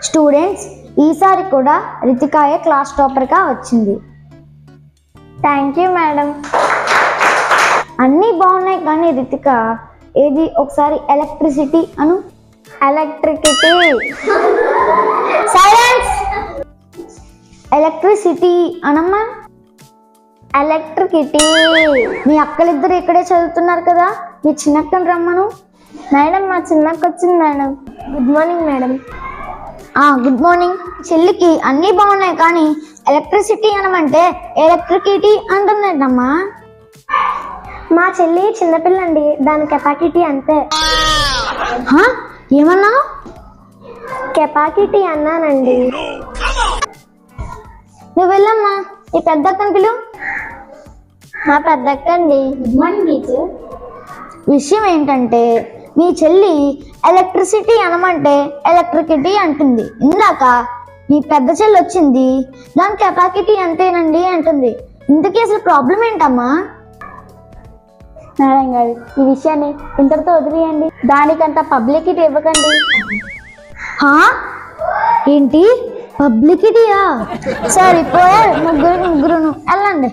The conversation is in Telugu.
స్టూడెంట్స్, ఈసారి కూడా రితికాయే క్లాస్ టాపర్గా వచ్చింది. Thank you madam. అన్నీ బాగున్నాయి కానీ రితిక, ఏది ఒకసారి ఎలక్ట్రిసిటీ అను. ఎలక్ట్రిసిటీ. సైలెన్స్. ఎలక్ట్రిసిటీ అనమ్మా. ఎలక్ట్రిసిటీ. మీ అక్కలిద్దరు ఇక్కడే చదువుతున్నారు కదా, మీ చిన్నక్కని రమ్మను. మేడం, మా చిన్నక్క వచ్చింది madam. Good morning madam. Good morning. చెల్లికి అన్నీ బాగున్నాయి కానీ ఎలక్ట్రిసిటీ అనమంటే ఎలక్ట్రిసిటీ అంటుందేంటమ్మా? మా చెల్లి చిన్నపిల్ల అండి, దాని కెపాసిటీ అంతే. ఏమన్నా? కెపాసిటీ అన్నానండి. నువ్వు వెళ్ళమ్మా, ఈ పెద్ద అక్కని పిలు. మా పెద్దక్క అండి. Good morning teacher. విషయం ఏంటంటే మీ చెల్లి ఎలక్ట్రిసిటీ అనమంటే ఎలక్ట్రిసిటీ అంటుంది. ఇందాక మీ పెద్ద చెల్లి వచ్చింది, దాని కెపాసిటీ అంతేనండి అంటుంది. ఇంతకీ అసలు ప్రాబ్లం ఏంటమ్మా? నారాయణ గారు, ఈ విషయాన్ని ఇంతటితో వదిలేయండి. దానికంత పబ్లిసిటీ ఇవ్వకండి. ఏంటి పబ్లిసిటీయా? సరిపోయారు ముగ్గురును. వెళ్ళండి.